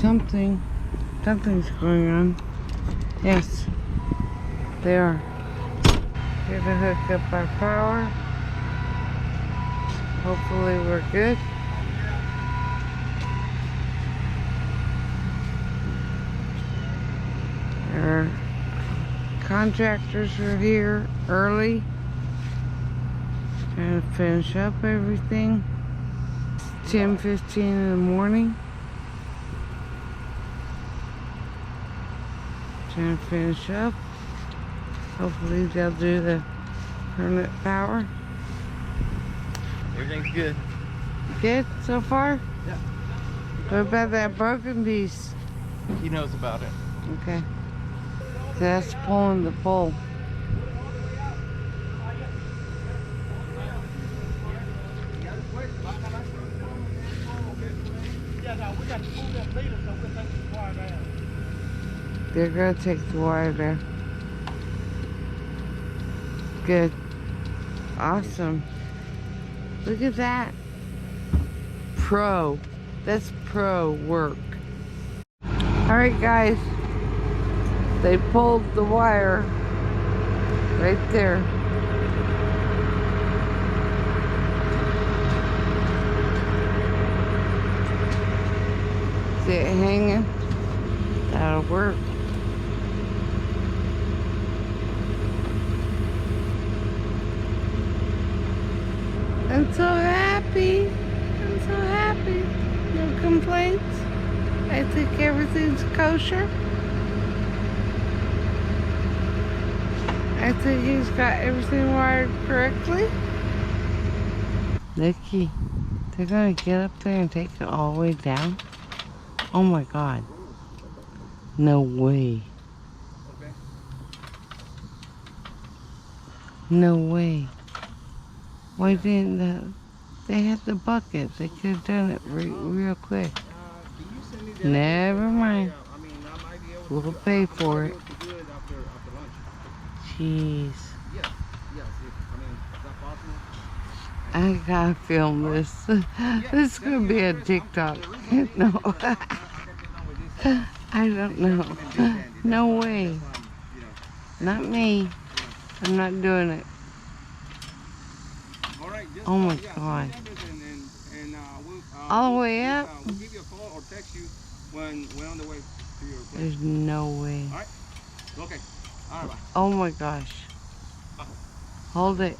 Something's going on. Yes, they are. Here to hook up our power. Hopefully we're good. Our contractors are here early, trying to finish up everything. It's 10:15 in the morning. Trying to finish up. Hopefully they'll do the permanent power. Everything's good. Good so far? Yeah. What about that broken piece? He knows about it. Okay. So that's pulling the pole. They're gonna take the wire there. Good. Awesome. Look at that. Pro. That's pro work. Alright guys. They pulled the wire right there. See it hanging? That'll work. I'm so happy. I'm so happy. No complaints. I think everything's kosher. I think he's got everything wired correctly. Nikki, they're gonna get up there and take it all the way down? Oh my God. No way. Okay. No way. Why didn't they had the bucket? They could have done it real quick. Can you send me that? Never mind. I mean, I might be able to. We'll pay for it. To do it after lunch. Jeez. Yes. Yes. I mean, is that possible? I gotta film this. This is gonna be a TikTok. No. I don't know. No way. Not me. I'm not doing it. Oh my God. All the way up? We'll give you a call or text you when we're on the way to your place. There's no way. Alright? Okay. Alright, bye. Oh my gosh. Hold it.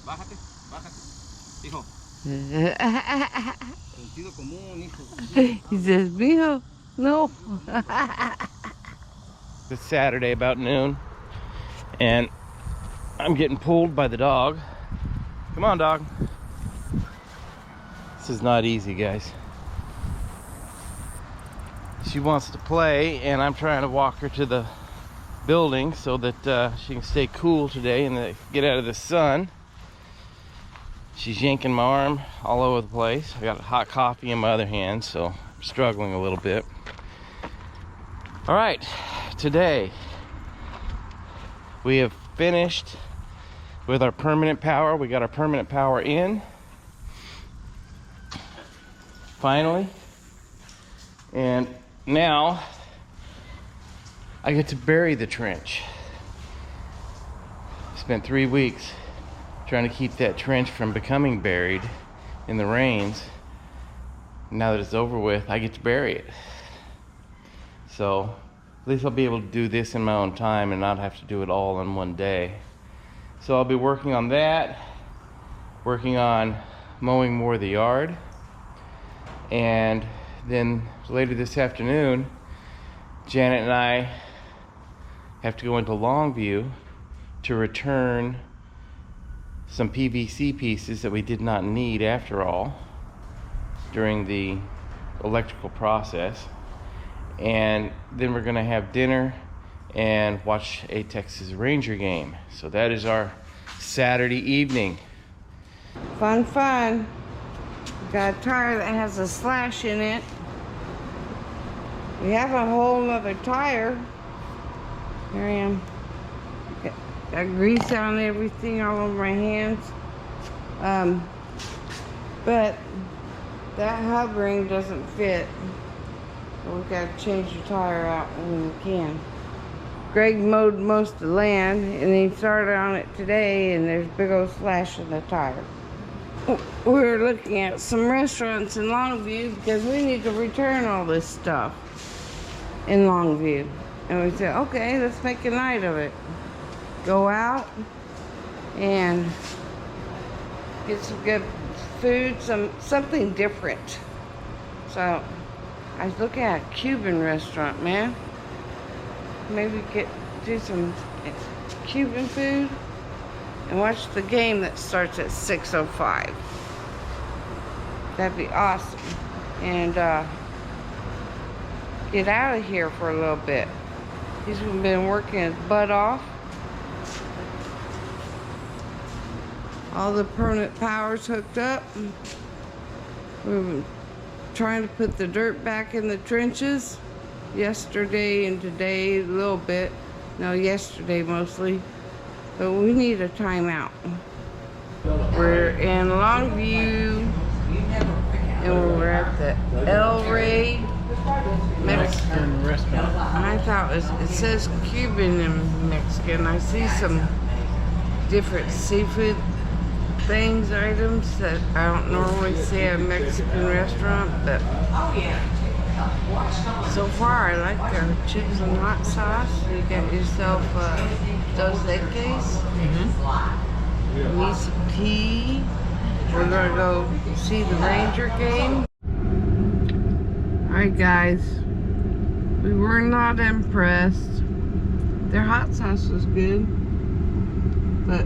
Bájate, bájate. Hijo. Sentido común, hijo. He says, mijo, no. It's Saturday about noon, and I'm getting pulled by the dog. Come on, dog. This is not easy, guys. She wants to play, and I'm trying to walk her to the building so that she can stay cool today and get out of the sun. She's yanking my arm all over the place. I got hot coffee in my other hand, so I'm struggling a little bit. All right, today we have finished with our permanent power. We got our permanent power in finally, and now I get to bury the trench. Spent 3 weeks trying to keep that trench from becoming buried in the rains. Now that it's over with, I get to bury it. So at least I'll be able to do this in my own time and not have to do it all in one day. So I'll be working on that, working on mowing more of the yard, and then later this afternoon, Janet and I have to go into Longview to return some PVC pieces that we did not need after all during the electrical process. And then we're gonna have dinner and watch a Texas Ranger game. So that is our Saturday evening. Fun, fun. Got a tire that has a slash in it. We have a whole other tire. Here I am. Got grease on everything all over my hands. But that hub ring doesn't fit. And we gotta change the tire out when we can. Greg mowed most of the land, and he started on it today, and there's a big old slash in the tire. We're looking at some restaurants in Longview because we need to return all this stuff in Longview. And we said, okay, let's make a night of it. Go out and get some good food, something different. So I was looking at a Cuban restaurant, man. Maybe do some Cuban food and watch the game that starts at 6:05. That'd be awesome. And get out of here for a little bit. He's been working his butt off. All the permanent power's hooked up. We've been trying to put the dirt back in the trenches yesterday and today a little bit. No, yesterday mostly. But we need a timeout. We're in Longview and we're at the El Rey Mexican restaurant. I thought it says Cuban and Mexican. I see some different seafood items that I don't normally see at a Mexican restaurant, but so far I like their chips and hot sauce. You got yourself dos equis. Need some tea. We're gonna go see the Ranger game. Alright guys, we were not impressed. Their hot sauce was good, but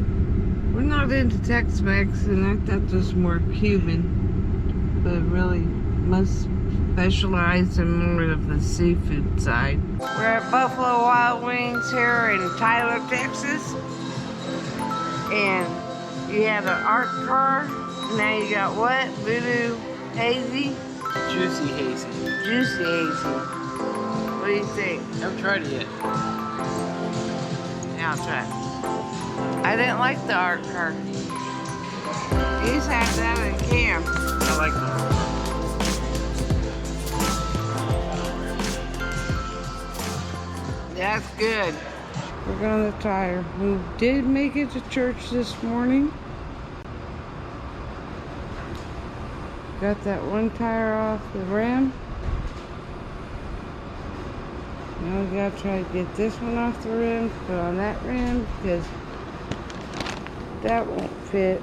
we're not into Tex-Mex, and I thought this was more Cuban, but really must specialize in more of the seafood side. We're at Buffalo Wild Wings here in Tyler, Texas, and you had an art car. Now you got what? Voodoo Hazy? Juicy hazy. Juicy Hazy. What do you think? I haven't tried it yet. Yeah, I'll try. I didn't like the art car. He's had that in camp. I like them. That's good. We're going to tire. We did make it to church this morning. Got that one tire off the rim. Now we gotta try to get this one off the rim, put on that rim, because that won't fit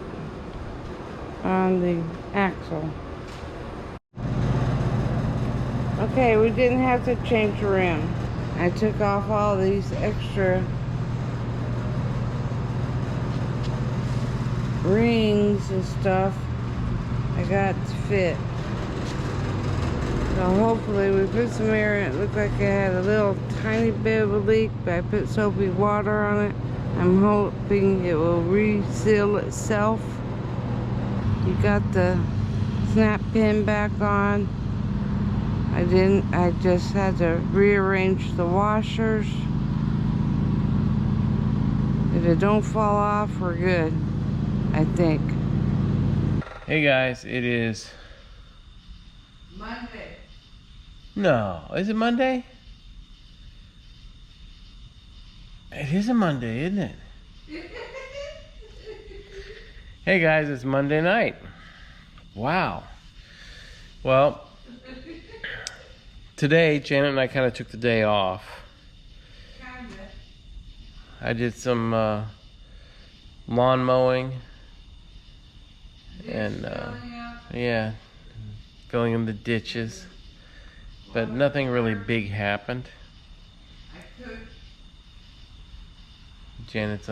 on the axle. Okay, we didn't have to change the rim. I took off all these extra rings and stuff I got to fit. So hopefully we put some air in it. It looked like it had a little tiny bit of a leak, but I put soapy water on it. I'm hoping it will reseal itself. You got the snap pin back on. I didn't, I just had to rearrange the washers. If it don't fall off, we're good, I think. Hey guys, it is Monday. No, is it Monday? It is a Monday, isn't it? Hey guys, it's Monday night. Wow. Well, today Janet and I kind of took the day off. I did some lawn mowing and yeah, filling in the ditches, but nothing really big happened. Janet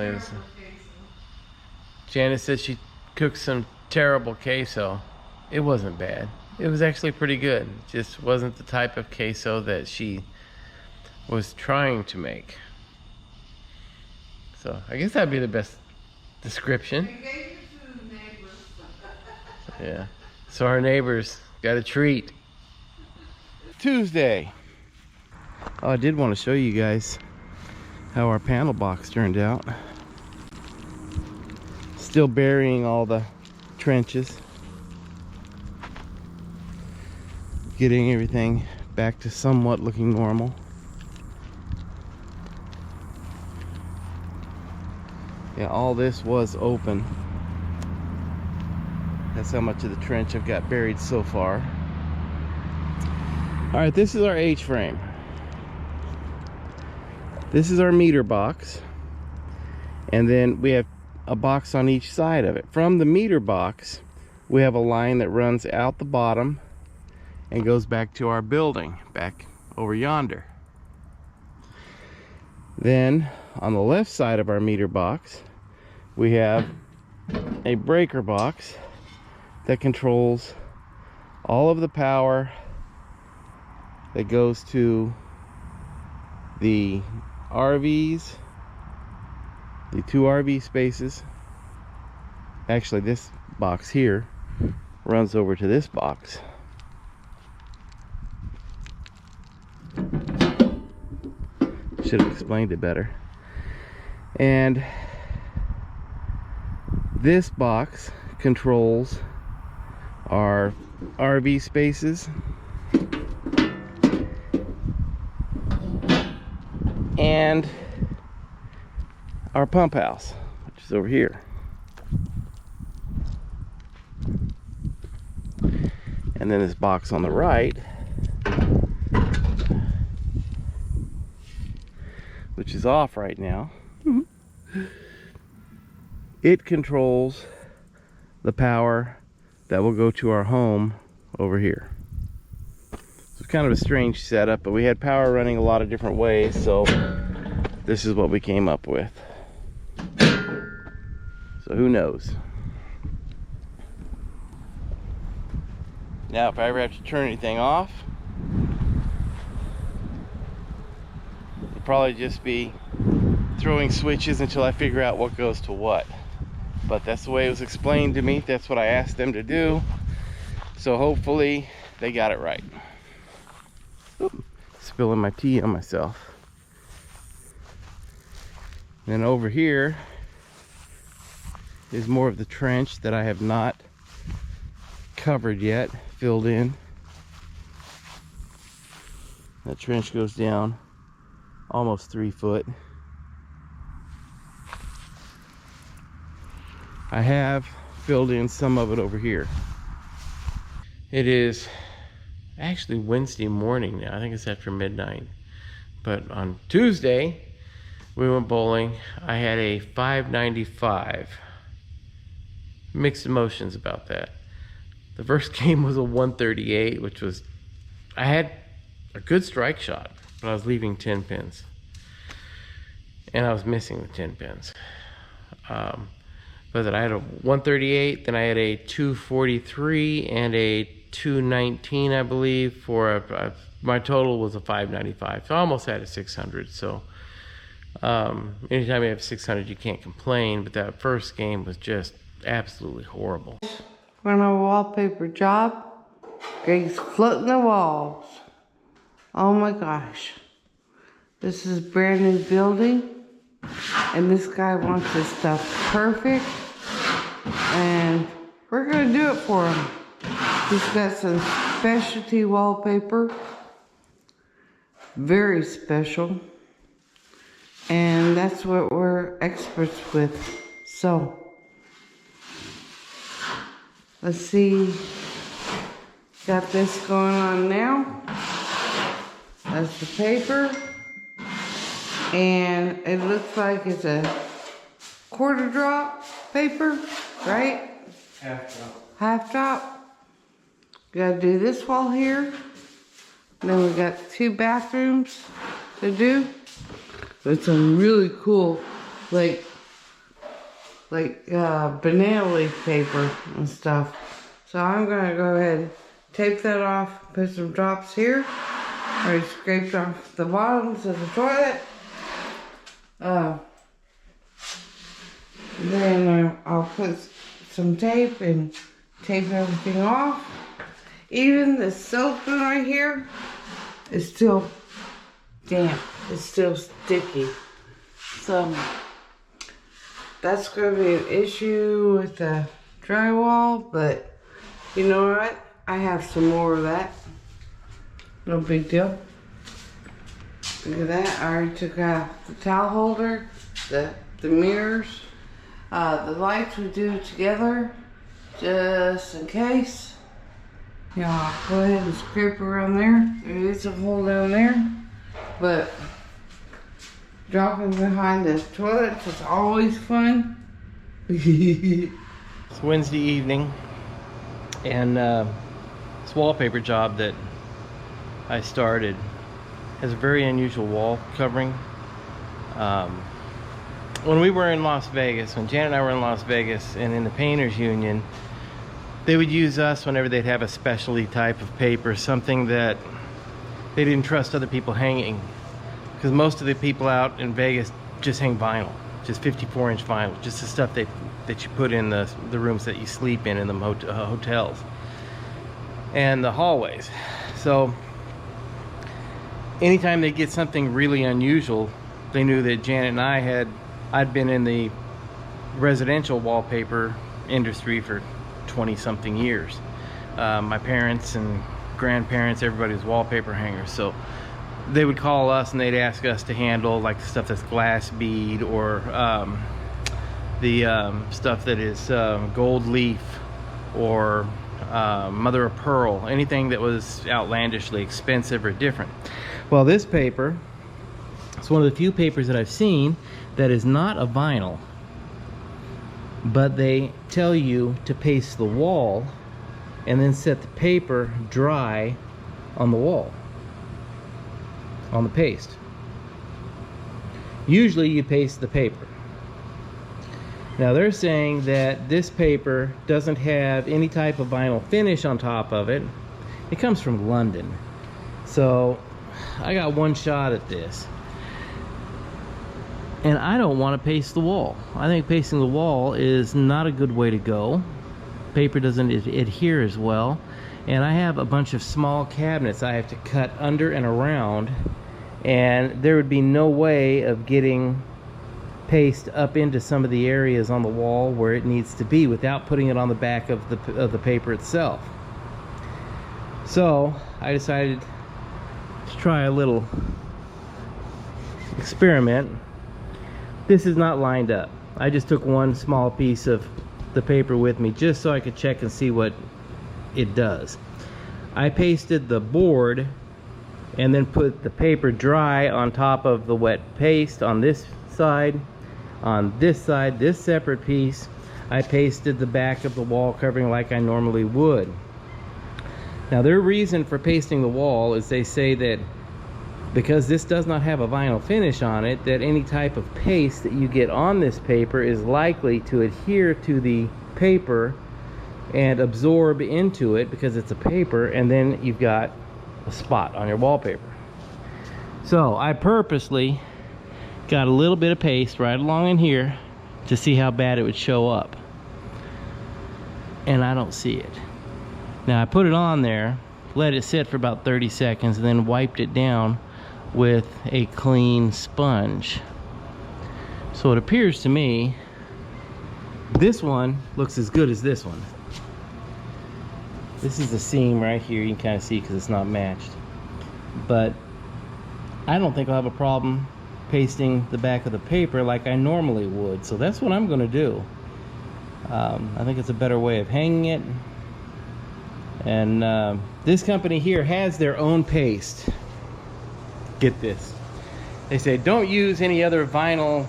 said she cooked some terrible queso. It wasn't bad. It was actually pretty good. It just wasn't the type of queso that she was trying to make. So I guess that'd be the best description. Yeah. So our neighbors got a treat. Tuesday. Oh, I did want to show you guys how our panel box turned out. Still burying all the trenches. Getting everything back to somewhat looking normal. Yeah, all this was open. That's how much of the trench I've got buried so far. All right, this is our H-frame. This is our meter box. And then we have a box on each side of it. From the meter box, we have a line that runs out the bottom and goes back to our building, back over yonder. Then on the left side of our meter box, we have a breaker box that controls all of the power that goes to the RVs, the 2 RV spaces. Actually, this box here runs over to this box. Should have explained it better. And this box controls our RV spaces and our pump house, which is over here. And then this box on the right, which is off right now, it controls the power that will go to our home over here. So it's kind of a strange setup, but we had power running a lot of different ways, so this is what we came up with. So who knows? Now, if I ever have to turn anything off, it'll probably just be throwing switches until I figure out what goes to what. But that's the way it was explained to me. That's what I asked them to do. So hopefully they got it right. Oop, spilling my tea on myself. Then over here is more of the trench that I have not covered yet, filled in. That trench goes down almost 3 foot. I have filled in some of it over here. It is actually Wednesday morning now. I think it's after midnight. But on Tuesday, we went bowling. I had a 595. Mixed emotions about that. The first game was a 138, which was, I had a good strike shot, but I was leaving 10 pins. And I was missing the 10 pins. But then I had a 138, then I had a 243 and a 219, I believe, for my total was a 595. So I almost had a 600. So anytime you have 600, you can't complain. But that first game was just absolutely horrible. On a wallpaper job, Greg's floating the walls. Oh my gosh. This is a brand new building, and this guy wants this stuff perfect, and we're gonna do it for him. He's got some specialty wallpaper, very special, and that's what we're experts with. So let's see, got this going on now. That's the paper, and it looks like it's a quarter drop paper, right? Half drop. Half drop. Gotta do this wall here. Then we got 2 bathrooms to do. It's some really cool, like banana leaf paper and stuff. So I'm gonna go ahead and tape that off, put some drops here. I already scraped off the bottoms of the toilet. Then I'll put some tape and tape everything off. Even the silicone right here is still damp. It's still sticky. So that's going to be an issue with the drywall, but you know what? I have some more of that. No big deal. Look at that. I already took out the towel holder, the mirrors, the lights we do together, just in case. Yeah, go ahead and scrape around there. There is a hole down there, but dropping behind the toilets is always fun. It's Wednesday evening, and this wallpaper job that I started has a very unusual wall covering. When we were in Las Vegas, when Janet and I were in Las Vegas and in the Painters Union, they would use us whenever they'd have a specialty type of paper, something that they didn't trust other people hanging, because most of the people out in Vegas just hang vinyl, just 54-inch vinyl, just the stuff that you put in the rooms that you sleep in the hotels and the hallways. So anytime they get something really unusual, they knew that Janet and I'd been in the residential wallpaper industry for 20-something years. My parents and grandparents, everybody was wallpaper hangers, so they would call us and they'd ask us to handle like the stuff that's glass bead, or the stuff that is gold leaf, or mother of pearl, anything that was outlandishly expensive or different. Well, this paper, it's one of the few papers that I've seen that is not a vinyl, but they tell you to paste the wall and then set the paper dry on the wall, on the paste. Usually you paste the paper. Now they're saying that this paper doesn't have any type of vinyl finish on top of it. It comes from London. So I got one shot at this. And I don't want to paste the wall. I think pasting the wall is not a good way to go. Paper doesn't adhere as well. And I have a bunch of small cabinets I have to cut under and around, and there would be no way of getting paste up into some of the areas on the wall where it needs to be without putting it on the back of the paper itself. So I decided to try a little experiment. This is not lined up. I just took one small piece of the paper with me just so I could check and see what it does. I pasted the board and then put the paper dry on top of the wet paste on this side. On this side, this separate piece, I pasted the back of the wall covering like I normally would. Now their reason for pasting the wall is they say that because this does not have a vinyl finish on it, that any type of paste that you get on this paper is likely to adhere to the paper and absorb into it because it's a paper, and then you've got a spot on your wallpaper. So I purposely got a little bit of paste right along in here to see how bad it would show up, and I don't see it. Now I put it on there, let it sit for about 30 seconds, and then wiped it down with a clean sponge. So it appears to me this one looks as good as this one. This is the seam right here, you can kind of see because it's not matched, but I don't think I'll have a problem pasting the back of the paper like I normally would, so that's what I'm going to do. I think it's a better way of hanging it. And this company here has their own paste. Get this, they say don't use any other vinyl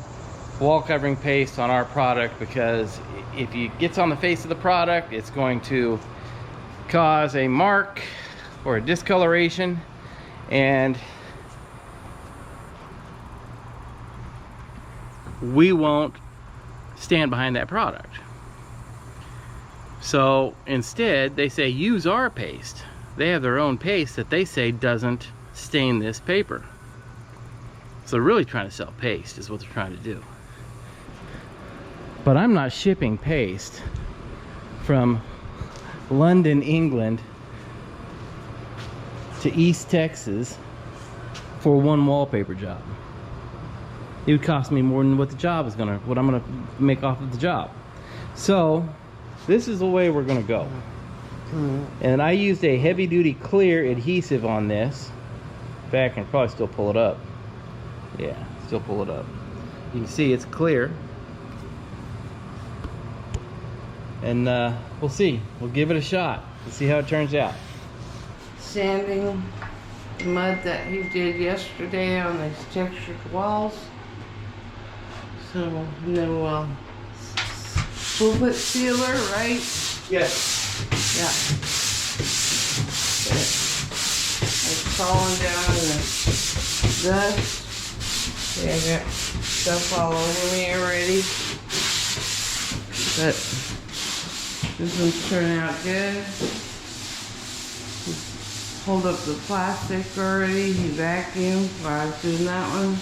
wall covering paste on our product, because if it gets on the face of the product, it's going to cause a mark or a discoloration, and we won't stand behind that product. So instead they say use our paste. They have their own paste that they say doesn't stain this paper. So they're really trying to sell paste is what they're trying to do. But I'm not shipping paste from London, England to East Texas for one wallpaper job. It would cost me more than what I'm gonna make off of the job. So this is the way we're gonna go. And I used a heavy duty clear adhesive on this. In fact, I can probably still pull it up. Yeah, still pull it up. You can see it's clear. And we'll see. We'll give it a shot. We'll see how it turns out. Sanding the mud that he did yesterday on these textured walls. So, no, we'll put sealer, right? Yes. Yeah. It's falling down in the dust. Yeah, I got stuff all over me already. But this one's turning out good. Hold up the plastic already. He vacuumed while I was doing that one.